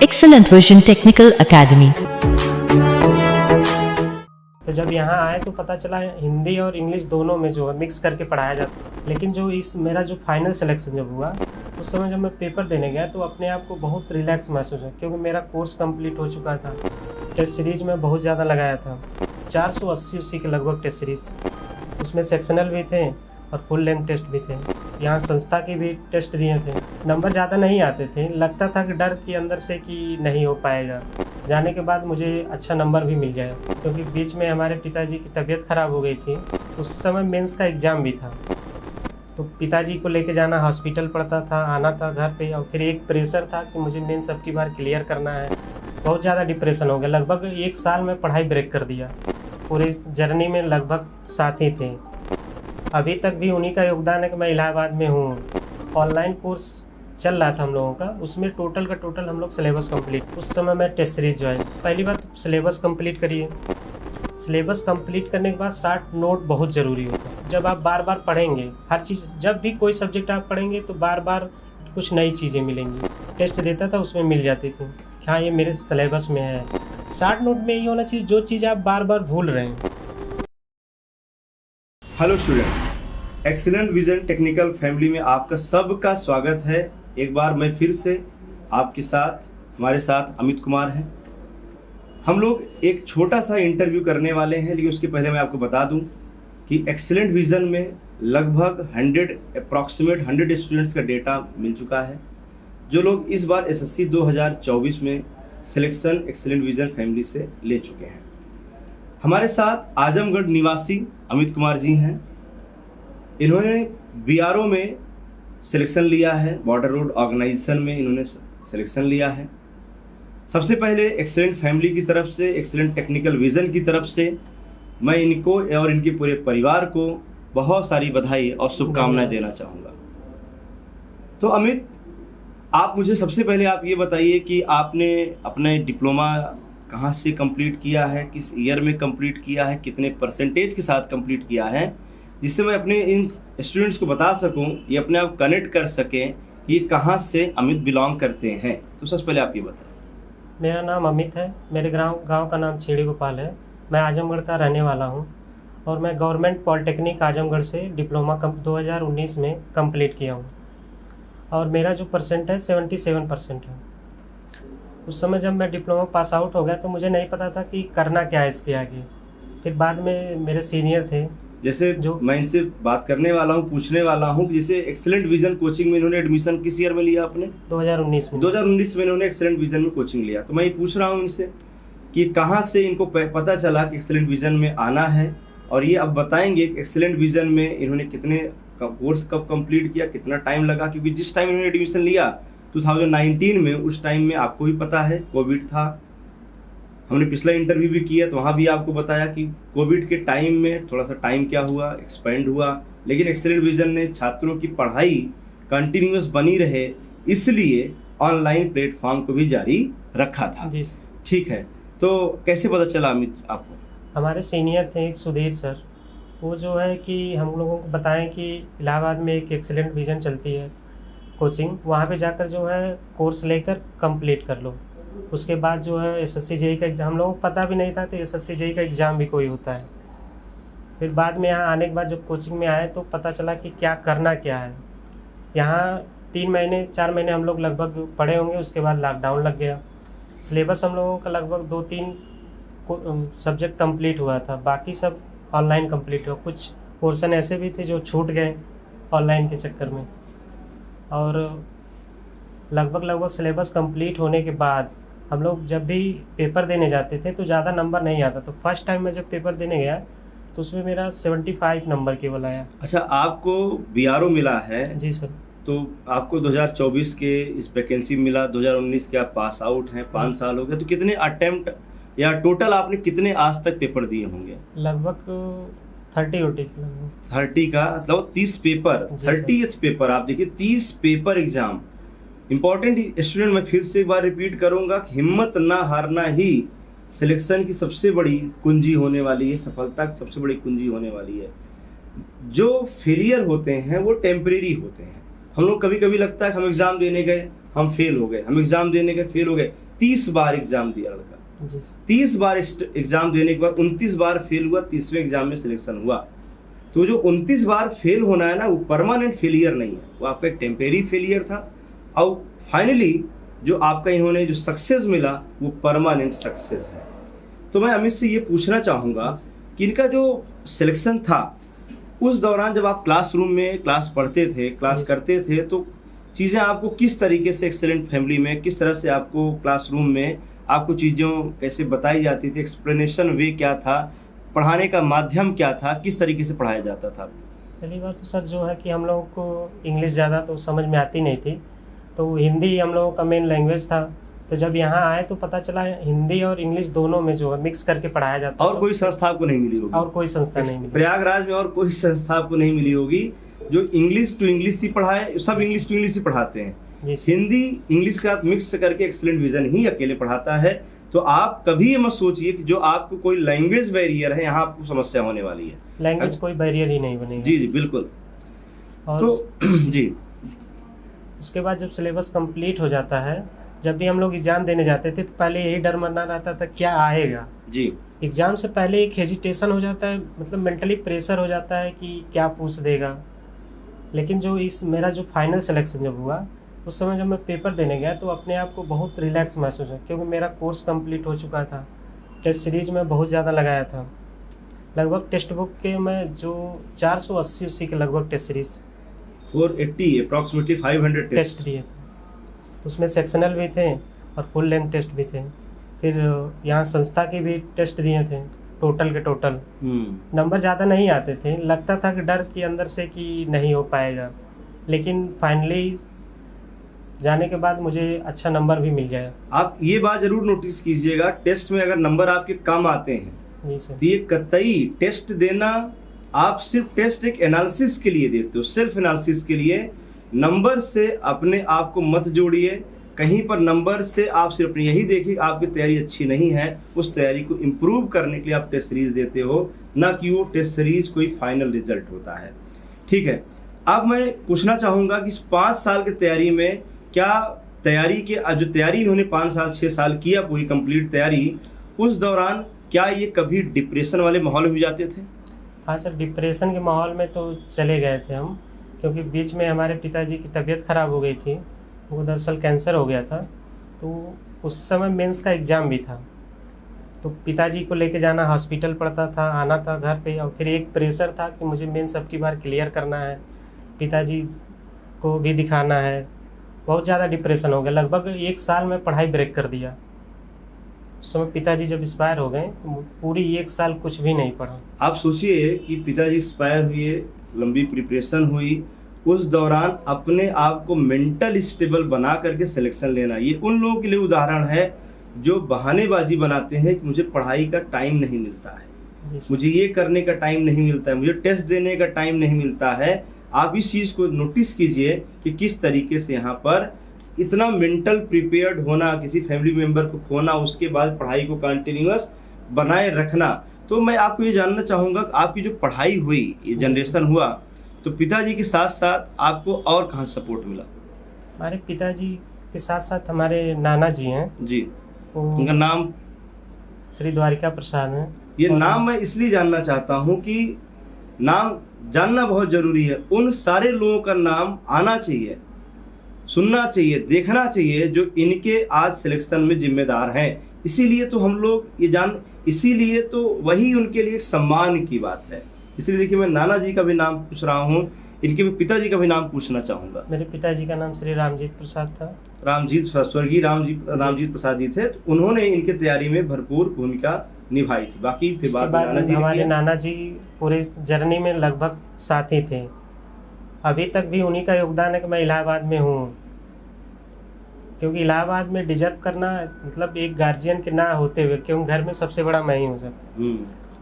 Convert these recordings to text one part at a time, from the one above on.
Excellent Vision Technical Academy। तो जब यहाँ आए तो पता चला हिंदी और इंग्लिश दोनों में जो है मिक्स करके पढ़ाया जाता है। लेकिन जो इस मेरा जो फाइनल सिलेक्शन जब हुआ उस समय जब मैं पेपर देने गया तो अपने आप को बहुत रिलैक्स महसूस हुआ, क्योंकि मेरा कोर्स कंप्लीट हो चुका था। टेस्ट सीरीज में बहुत ज़्यादा लगाया था, 480 के लगभग टेस्ट सीरीज, उसमें सेक्शनल भी थे और फुल लेंथ टेस्ट भी थे। यहाँ संस्था के भी टेस्ट दिए थे। नंबर ज़्यादा नहीं आते थे, लगता था कि डर के अंदर से कि नहीं हो पाएगा। जाने के बाद मुझे अच्छा नंबर भी मिल गया, क्योंकि बीच में हमारे पिताजी की तबीयत ख़राब हो गई थी। उस समय मेंस का एग्ज़ाम भी था, तो पिताजी को लेके जाना हॉस्पिटल पड़ता था, आना था घर पे, और फिर एक प्रेशर था कि मुझे मेंस अब की बार क्लियर करना है। बहुत ज़्यादा डिप्रेशन हो गया, लगभग 1 साल में पढ़ाई ब्रेक कर दिया। पूरे जर्नी में लगभग साथी थे, अभी तक भी उन्हीं का योगदान है कि मैं इलाहाबाद में हूँ। ऑनलाइन कोर्स चल रहा था हम लोगों का, उसमें टोटल का टोटल हम लोग सिलेबस कंप्लीट, उस समय मैं टेस्ट सीरीज ज्वाइन। पहली बार तो सिलेबस कंप्लीट करिए। सिलेबस कंप्लीट करने के बाद 60 नोट बहुत ज़रूरी होता है। जब आप बार बार पढ़ेंगे हर चीज़, जब भी कोई सब्जेक्ट आप पढ़ेंगे तो बार बार कुछ नई चीज़ें मिलेंगी। टेस्ट देता था उसमें मिल जाती थी, हाँ ये मेरे सिलेबस में है। 60 नोट में ये होना चाहिए जो चीज़ आप बार बार भूल रहे हैं। Hello students, excellent vision technical family में आपका सबका स्वागत है। एक बार मैं फिर से आपके साथ, हमारे साथ अमित कुमार हैं। हम लोग एक छोटा सा इंटरव्यू करने वाले हैं, लेकिन उसके पहले मैं आपको बता दूं कि एक्सीलेंट विजन में लगभग 100 स्टूडेंट्स का डेटा मिल चुका है, जो लोग इस बार एसएससी 2024 में सिलेक्शन एक्सीलेंट विजन फैमिली से ले चुके हैं। हमारे साथ आजमगढ़ निवासी अमित कुमार जी हैं। इन्होंने बीआरओ में सिलेक्शन लिया है, बॉर्डर रोड ऑर्गेनाइजेशन में इन्होंने सिलेक्शन लिया है। सबसे पहले एक्सीलेंट फैमिली की तरफ से, एक्सीलेंट टेक्निकल विजन की तरफ से मैं इनको और इनके पूरे परिवार को बहुत सारी बधाई और शुभकामनाएं देना चाहूँगा। तो अमित, आप मुझे सबसे पहले आप ये बताइए कि आपने अपने डिप्लोमा कहाँ से कंप्लीट किया है, किस ईयर में कंप्लीट किया है, कितने परसेंटेज के साथ कंप्लीट किया है, जिससे मैं अपने इन स्टूडेंट्स को बता सकूं, ये अपने आप कनेक्ट कर सकें कि कहाँ से अमित बिलोंग करते हैं। तो सबसे पहले आप ये बताएं। मेरा नाम अमित है, मेरे गांव का नाम छेड़ी गोपाल है। मैं आजमगढ़ का रहने वाला हूं और मैं गवर्नमेंट पॉलिटेक्निक आजमगढ़ से डिप्लोमा 2019 में कंप्लीट किया हूं और मेरा जो परसेंट है 77% है। उस समय जब मैं डिप्लोमा पास आउट हो गया तो मुझे नहीं पता था कि करना क्या है इसके आगे। फिर बाद में मेरे सीनियर थे, जैसे जो मैं इनसे बात करने वाला हूँ, पूछने वाला हूँ, जैसे एक्सीलेंट विजन कोचिंग में इन्होंने एडमिशन किस ईयर में लिया आपने? 2019 में इन्होंने एक्सीलेंट विजन में कोचिंग लिया। तो मैं ये पूछ रहा हूँ इनसे कि कहाँ से इनको पता चला कि एक्सीलेंट विजन में आना है, और ये अब बताएंगे कि एक्सीलेंट विजन में इन्होंने कितने कोर्स कब कंप्लीट किया, कितना टाइम लगा। क्योंकि जिस टाइम इन्होंने एडमिशन लिया 2019 में, उस टाइम में आपको भी पता है कोविड था। हमने पिछला इंटरव्यू भी किया तो वहाँ भी आपको बताया कि कोविड के टाइम में थोड़ा सा टाइम क्या हुआ, एक्सपेंड हुआ, लेकिन एक्सीलेंट विजन ने छात्रों की पढ़ाई कंटिन्यूअस बनी रहे, इसलिए ऑनलाइन प्लेटफॉर्म को भी जारी रखा था। जी ठीक है, तो कैसे पता चला अमित आपको? हमारे सीनियर थे एक सुधीर सर, वो जो है कि हम लोगों को बताएं कि इलाहाबाद में एक एक्सीलेंट विजन चलती है कोचिंग, वहाँ पे जाकर जो है कोर्स लेकर कंप्लीट कर लो। उसके बाद जो है एसएससी जेईई का एग्ज़ाम, हम लोगों को पता भी नहीं था तो एसएससी जेईई का एग्ज़ाम भी कोई होता है। फिर बाद में यहाँ आने के बाद जब कोचिंग में आए तो पता चला कि क्या करना क्या है। यहाँ 4 महीने हम लोग लगभग पढ़े होंगे, उसके बाद लॉकडाउन लग गया। सिलेबस हम लोगों का लगभग 2-3 सब्जेक्ट कंप्लीट हुआ था, बाकी सब ऑनलाइन कंप्लीट हुआ। कुछ पोर्शन ऐसे भी थे जो छूट गए ऑनलाइन के चक्कर में। और लगभग सिलेबस कंप्लीट होने के बाद हम लोग जब भी पेपर देने जाते थे तो ज़्यादा नंबर नहीं आता। तो फर्स्ट टाइम मैं जब पेपर देने गया तो उसमें मेरा 75 नंबर केवल आया। अच्छा, आपको बीआरओ मिला है? जी सर। तो आपको 2024 के इस वैकेंसी मिला, 2019 के आप पास आउट हैं, 5 साल हो गए। तो कितने अटेम्प्ट या टोटल आपने कितने आज तक पेपर दिए होंगे? लगभग 30 का मतलब 30 पेपर, 30th पेपर। आप देखिए 30 पेपर एग्जाम। इंपॉर्टेंट स्टूडेंट, मैं फिर से एक बार रिपीट करूंगा कि हिम्मत ना हारना ही सिलेक्शन की सबसे बड़ी कुंजी होने वाली है, सफलता की सबसे बड़ी कुंजी होने वाली है। जो फेलियर होते हैं वो टेम्परेरी होते हैं। हम लोग कभी कभी लगता है कि हम एग्जाम देने गए, हम फेल हो गए, हम एग्जाम देने के फेल हो गए। 30 बार एग्जाम दिया लड़का, जी सर। 30 बार एग्जाम देने के बाद 29 बार फेल हुआ, 30वें एग्जाम में सिलेक्शन हुआ। तो जो 29 बार फेल होना है ना, वो परमानेंट फेलियर नहीं है, वो आपका एक टेम्परेरी फेलियर था। और फाइनली जो आपका इन्होंने जो सक्सेस मिला वो परमानेंट सक्सेस है। तो मैं अमित से ये पूछना चाहूँगा कि इनका जो सिलेक्शन था उस दौरान जब आप क्लासरूम में क्लास पढ़ते थे, क्लास करते थे, तो चीज़ें आपको किस तरीके से एक्सेलेंट फैमिली में किस तरह से आपको क्लासरूम में आपको चीज़ों कैसे बताई जाती थी, एक्सप्लेनेशन वे क्या था, पढ़ाने का माध्यम क्या था, किस तरीके से पढ़ाया जाता था? पहली बात तो सर जो है कि हम लोगों को इंग्लिश ज़्यादा तो समझ में आती नहीं थी, तो हिंदी हम लोगों का मेन लैंग्वेज था। तो जब यहाँ आए तो पता चला हिंदी और इंग्लिश दोनों में जो है मिक्स करके पढ़ाया जाता है। और कोई संस्था आपको नहीं मिली होगी? और कोई संस्था नहीं मिली प्रयागराज में और कोई संस्था आपको नहीं मिली होगी जो इंग्लिश टू इंग्लिश ही पढ़ाए। सब इंग्लिश टू इंग्लिश ही पढ़ाते हैं, हिंदी इंग्लिश के साथ मिक्स करके एक्सीलेंट विजन ही अकेले पढ़ाता है। तो आप कभी ये मत सोचिए कि जो आपको कोई लैंग्वेज बैरियर है, यहाँ आपको समस्या होने वाली है। लैंग्वेज कोई बैरियर ही नहीं बनेगा। जी जी बिल्कुल। और तो जी उसके बाद जब सिलेबस कंप्लीट हो जाता है, जब भी हम लोग एग्जाम देने जाते थे तो पहले यही डर मरना रहता था क्या आएगा। जी एग्जाम से पहले एक हेजिटेशन हो जाता है, मतलब मेंटली प्रेशर हो जाता है कि क्या पूछ देगा। लेकिन जो मेरा जो फाइनल सिलेक्शन जब हुआ उस समय जब मैं पेपर देने गया तो अपने आप को बहुत रिलैक्स महसूस हुआ, क्योंकि मेरा कोर्स कंप्लीट हो चुका था। टेस्ट सीरीज में बहुत ज़्यादा लगाया था, लगभग टेक्स्ट बुक के मैं जो 480 के लगभग टेस्ट सीरीज 480 अप्रॉक्सीमेटली 500 टेस्ट दिए थे। उसमें सेक्शनल भी थे और फुल लेंथ टेस्ट भी थे। फिर यहाँ संस्था के भी टेस्ट दिए थे, टोटल के टोटल। नंबर ज़्यादा नहीं आते थे, लगता था कि डर के अंदर से कि नहीं हो पाएगा, लेकिन फाइनली जाने के बाद मुझे अच्छा नंबर भी मिल गया। आप ये बात जरूर नोटिस कीजिएगा, टेस्ट में अगर नंबर आपके कम आते हैं जी सर, तो ये कतई टेस्ट देना, आप सिर्फ टेस्ट एक एनालिसिस के लिए देते हो, सेल्फ एनालिसिस के लिए। नंबर से अपने आप को मत जोड़िए कहीं पर। नंबर से आप सिर्फ यही देखिए आपकी तैयारी अच्छी नहीं है, उस तैयारी को इम्प्रूव करने के लिए आप टेस्ट सीरीज देते हो, ना कि वो टेस्ट सीरीज कोई फाइनल रिजल्ट होता है। ठीक है, अब मैं पूछना चाहूँगा कि इस 5 साल की तैयारी में क्या तैयारी के जो तैयारी इन्होंने 5 साल 6 साल किया पूरी कंप्लीट तैयारी, उस दौरान क्या ये कभी डिप्रेशन वाले माहौल में भी जाते थे? हाँ सर, डिप्रेशन के माहौल में तो चले गए थे हम, क्योंकि बीच में हमारे पिताजी की तबीयत ख़राब हो गई थी। वो दरअसल कैंसर हो गया था, तो उस समय मेंस का एग्ज़ाम भी था। तो पिताजी को लेके जाना हॉस्पिटल पड़ता था, आना था घर पे, और फिर एक प्रेशर था कि मुझे मेंस अब की बार क्लियर करना है, पिताजी को भी दिखाना है। बहुत ज़्यादा डिप्रेशन हो गया, लगभग 1 साल में पढ़ाई ब्रेक कर दिया। उस समय पिताजी जब एक्सपायर हो गए तो पूरी 1 साल कुछ भी नहीं पढ़ा। आप सोचिए कि पिताजी एक्सपायर हुए, लंबी प्रिपरेशन हुई, उस दौरान अपने आप को मेंटल स्टेबल बना करके सिलेक्शन लेना, ये उन लोगों के लिए उदाहरण है जो बहानेबाजी बनाते हैं कि मुझे पढ़ाई का टाइम नहीं मिलता है, मुझे ये करने का टाइम नहीं मिलता है, मुझे टेस्ट देने का टाइम नहीं मिलता है। आप इस चीज़ को नोटिस कीजिए कि किस तरीके से यहाँ पर इतना मेंटल प्रिपेयर्ड होना, किसी फैमिली मेम्बर को खोना, उसके बाद पढ़ाई को कंटिन्यूअस बनाए रखना। तो मैं आपको ये जानना चाहूँगा कि आपकी जो पढ़ाई हुई, ये जनरेशन हुआ, तो पिताजी के साथ साथ आपको और कहाँ सपोर्ट मिला? हमारे पिताजी के साथ साथ हमारे नाना जी हैं जी, उनका नाम श्री द्वारिका प्रसाद हैं। ये नाम मैं इसलिए जानना चाहता हूँ कि नाम जानना बहुत जरूरी है। उन सारे लोगों का नाम आना चाहिए, सुनना चाहिए, देखना चाहिए जो इनके आज सिलेक्शन में जिम्मेदार हैं। इसीलिए तो हम लोग ये इसीलिए तो वही उनके लिए एक सम्मान की बात है। इसलिए देखिए, मैं नाना जी का भी नाम पूछ रहा हूँ, इनके पिताजी का भी नाम पूछना चाहूँगा। मेरे पिताजी का नाम श्री रामजीत प्रसाद था। रामजीत, स्वर्गीय रामजीत प्रसाद जी थे, तो उन्होंने इनके तैयारी में भरपूर भूमिका निभाई थी। बाकी फिर हमारे नाना जी पूरे जर्नी में लगभग साथी थे। अभी तक भी उन्हीं का योगदान है कि मैं इलाहाबाद में हूँ, क्योंकि इलाहाबाद में डिजर्व करना मतलब एक गार्जियन के ना होते हुए, क्योंकि घर में सबसे बड़ा मैं ही हूँ सर।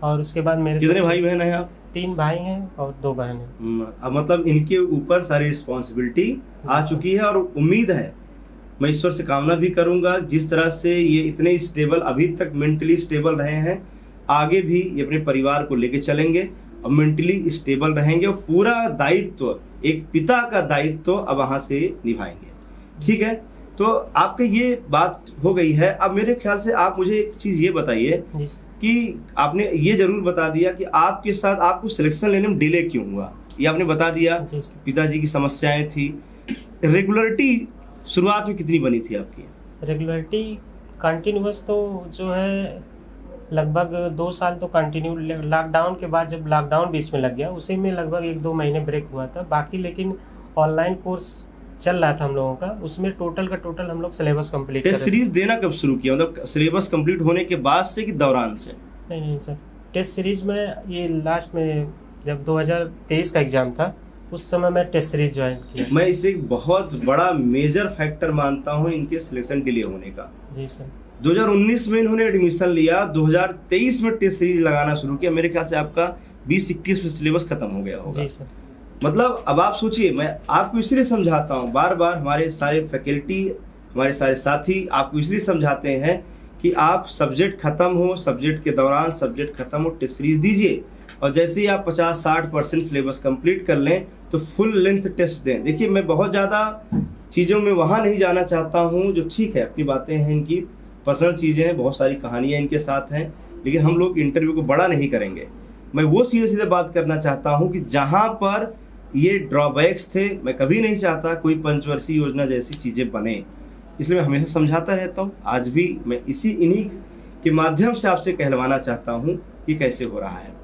और उसके बाद मेरे कितने भाई बहन हैं आप? 3 भाई हैं और 2 बहन हैं। अब मतलब इनके ऊपर सारी रिस्पॉन्सिबिलिटी आ चुकी है, और उम्मीद है, मैं ईश्वर से कामना भी करूंगा जिस तरह से ये इतने स्टेबल, अभी तक मेंटली स्टेबल रहे हैं, आगे भी ये अपने परिवार को लेके चलेंगे और मेंटली स्टेबल रहेंगे, और पूरा दायित्व, एक पिता का दायित्व अब वहाँ से निभाएंगे। ठीक है, तो आपका ये बात हो गई है। अब मेरे ख्याल से आप मुझे एक चीज़ ये बताइए जी सर। कि आपने ये जरूर बता दिया कि आपके साथ आपको सिलेक्शन लेने में डिले क्यों हुआ, ये आपने बता दिया। जी सर। पिताजी की समस्याएं थी। रेगुलरिटी शुरुआत में कितनी बनी थी आपकी? रेगुलरिटी कंटिन्यूअस तो जो है लगभग 2 साल तो कंटिन्यू, लॉकडाउन के बाद जब लॉकडाउन बीच में लग गया उसी में लगभग 1-2 महीने ब्रेक हुआ था। बाकी लेकिन ऑनलाइन कोर्स चल रहा था हम लोगों का, उसमें टोटल का टोटल हम लोग सिलेबस कंप्लीट कर टेस्ट सीरीज देना कब शुरू किया, मतलब सिलेबस कंप्लीट होने के बाद से कि दौरान से? नहीं सर, टेस्ट सीरीज में ये लास्ट में जब 2023 का एग्ज़ाम था उस समय मैं टेस्ट सीरीज ज्वाइन किया। मैं इसे एक बहुत बड़ा मेजर फैक्टर मानता हूं इनके सिलेक्शन डिले होने का। जी सर। 2019 में इन्होंने एडमिशन लिया, 2023 में टेस्ट सीरीज लगाना शुरू किया। मेरे ख्याल से आपका 20-21 में सिलेबस खत्म हो गया होगा। जी सर। मतलब अब आप सोचिए, मैं आपको इसलिए समझाता हूँ बार बार, हमारे सारे फैकल्टी, हमारे सारे साथी आपको इसलिए समझाते हैं कि आप सब्जेक्ट खत्म हो, सब्जेक्ट के दौरान सब्जेक्ट खत्म हो, टेस्ट सीरीज दीजिए और जैसे ही आप 50-60% सिलेबस कंप्लीट कर लें तो फुल लेंथ टेस्ट दें। देखिए, मैं बहुत ज़्यादा चीज़ों में वहाँ नहीं जाना चाहता हूँ, जो ठीक है अपनी बातें हैं, इनकी पर्सनल चीज़ें हैं, बहुत सारी कहानियाँ इनके साथ हैं, लेकिन हम लोग इंटरव्यू को बड़ा नहीं करेंगे। मैं वो सीधे सीधे बात करना चाहता हूँ कि जहाँ पर ये ड्रॉबैक्स थे, मैं कभी नहीं चाहता कोई पंचवर्षीय योजना जैसी चीज़ें बने, इसलिए मैं हमेशा समझाता रहता हूँ। आज भी मैं इन्हीं के माध्यम से आपसे कहलवाना चाहता हूँ कि कैसे हो रहा है।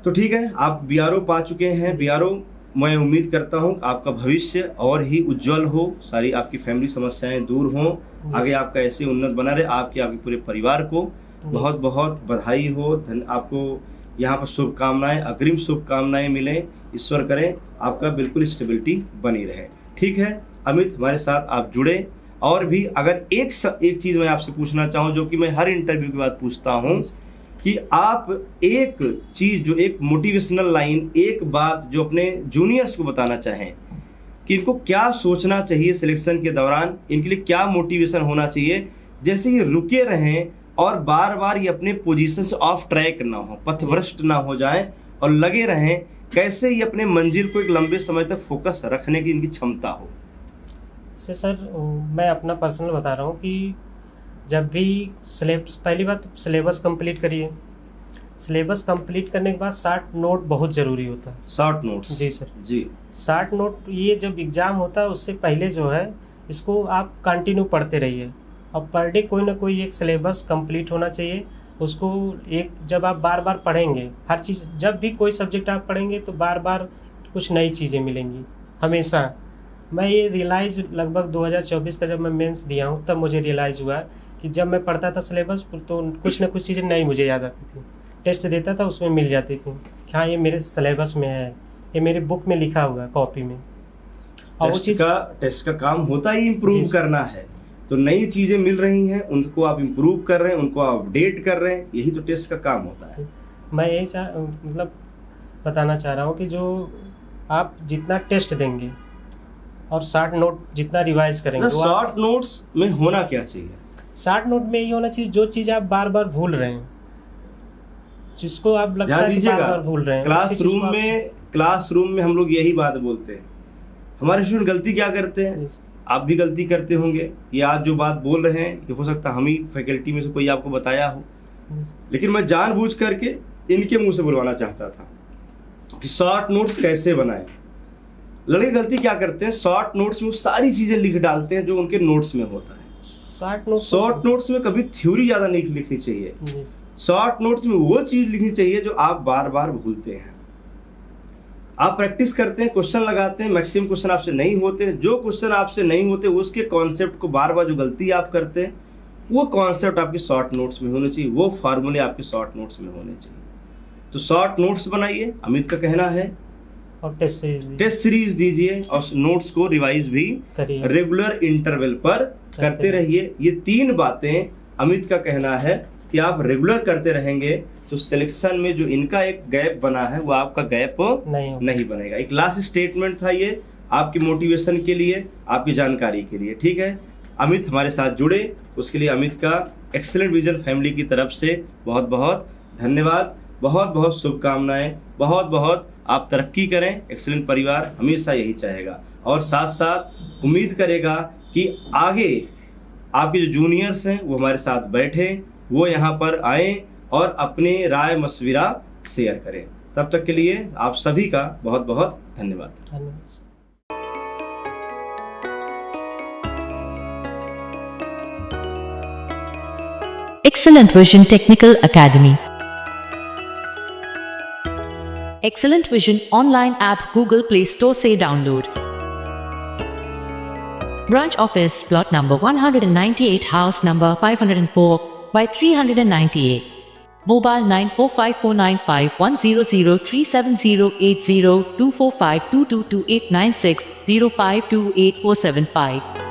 तो ठीक है, आप बीआरओ पा चुके हैं। बीआरओ, मैं उम्मीद करता हूँ आपका भविष्य और ही उज्जवल हो, सारी आपकी फैमिली समस्याएं दूर हों, आगे आपका ऐसे उन्नत बना रहे। आपके पूरे परिवार को बहुत बहुत बधाई हो, आपको यहाँ पर शुभकामनाएं, अग्रिम शुभकामनाएं मिलें, ईश्वर करें आपका बिल्कुल स्टेबिलिटी बनी रहे। ठीक है अमित, हमारे साथ आप जुड़े। और भी अगर एक चीज़ मैं आपसे पूछना चाहूँ, जो कि मैं हर इंटरव्यू के बाद पूछता हूँ, कि आप एक चीज़, जो एक मोटिवेशनल लाइन, एक बात जो अपने जूनियर्स को बताना चाहें कि इनको क्या सोचना चाहिए सिलेक्शन के दौरान, इनके लिए क्या मोटिवेशन होना चाहिए, जैसे ये रुके रहें और बार बार ये अपने पोजीशन से ऑफ ट्रैक ना हो, पथभ्रष्ट ना हो जाएं और लगे रहें, कैसे ये अपने मंजिल को एक लंबे समय तक फोकस रखने की इनकी क्षमता हो। इससे सर मैं अपना पर्सनल बता रहा हूँ कि जब भी पहली बात तो सिलेबस कंप्लीट करिए। सिलेबस कंप्लीट करने के बाद शॉर्ट नोट बहुत ज़रूरी होता है। Short notes? जी सर जी। शॉर्ट नोट, ये जब एग्ज़ाम होता है उससे पहले जो है इसको आप कंटिन्यू पढ़ते रहिए और पर डे कोई ना कोई एक सिलेबस कंप्लीट होना चाहिए। उसको एक जब आप बार बार पढ़ेंगे, हर चीज़, जब भी कोई सब्जेक्ट आप पढ़ेंगे तो बार बार कुछ नई चीज़ें मिलेंगी हमेशा। मैं ये रियलाइज़ लगभग 2024 का जब मैं मेंस दिया हूँ तब मुझे रियलाइज़ हुआ कि जब मैं पढ़ता था सिलेबस तो कुछ ना कुछ चीज़ें नई मुझे याद आती थी, टेस्ट देता था उसमें मिल जाती थी कि हाँ ये मेरे सिलेबस में है, ये मेरे बुक में लिखा हुआ कॉपी में। और वो चीज़ टेस्ट का काम होता ही इम्प्रूव करना है, तो नई चीज़ें मिल रही हैं, उनको आप इम्प्रूव कर रहे हैं, उनको आप अपडेट कर रहे हैं, यही तो टेस्ट का काम होता है। मैं यही मतलब बताना चाह रहा हूँ कि जो आप जितना टेस्ट देंगे और शॉर्ट नोट जितना रिवाइज करेंगे, शॉर्ट नोट्स में होना क्या चाहिए? शॉर्ट नोट में ये होना चाहिए जो चीज़ आप बार बार भूल रहे हैं, जिसको आप लगता है कि बार बार भूल रहे हैं। क्लासरूम में हम लोग यही बात बोलते हैं। हमारे स्टूडेंट गलती क्या करते हैं, आप भी गलती करते होंगे। ये आज जो बात बोल रहे हैं ये हो सकता हम ही फैकल्टी में से कोई आपको बताया हो, लेकिन मैं जानबूझ करके इनके मुंह से बुलवाना चाहता था कि शॉर्ट नोट्स कैसे बनाएं। लड़के गलती क्या करते हैं, शॉर्ट नोट्स में वो सारी चीज़ें लिख डालते हैं जो उनके नोट्स में होता है। शॉर्ट नोट्स में कभी थ्योरी ज़्यादा नहीं लिखनी चाहिए। शॉर्ट नोट्स में वो चीज़ लिखनी चाहिए जो आप बार बार भूलते हैं। आप प्रैक्टिस करते हैं, क्वेश्चन लगाते हैं, मैक्सिमम क्वेश्चन आपसे नहीं होते, जो क्वेश्चन आपसे नहीं होते उसके कॉन्सेप्ट को बार बार जो गलती आप करते हैं वो कॉन्सेप्ट आपके शॉर्ट नोट्स में होने चाहिए, वो फार्मूले आपके शॉर्ट नोट्स में होने चाहिए। तो शॉर्ट नोट्स बनाइए, अमित का कहना है, और टेस्ट सीरीज दीजिए और नोट्स को रिवाइज भी रेगुलर इंटरवल पर करते रहिए। ये 3 बातें अमित का कहना है कि आप रेगुलर करते रहेंगे तो सिलेक्शन में जो इनका एक गैप बना है वो आपका गैप नहीं बनेगा। एक लास्ट स्टेटमेंट था ये आपकी मोटिवेशन के लिए, आपकी जानकारी के लिए। ठीक है, अमित हमारे साथ जुड़े, उसके लिए अमित का एक्सीलेंट विजन फैमिली की तरफ से बहुत बहुत धन्यवाद, बहुत बहुत शुभकामनाएं, बहुत बहुत आप तरक्की करें। एक्सीलेंट परिवार हमेशा यही चाहेगा और साथ साथ उम्मीद करेगा कि आगे आपके जो जूनियर्स हैं वो हमारे साथ बैठे, वो यहाँ पर आए और अपने राय मशविरा शेयर करें। तब तक के लिए आप सभी का बहुत बहुत धन्यवाद। धन्यवाद। Excellent Vision Technical Academy. Excellent Vision online app Google Play Store से download. Branch office plot number 198 house number 504 by 398. Mobile 945495100370802452228960528475.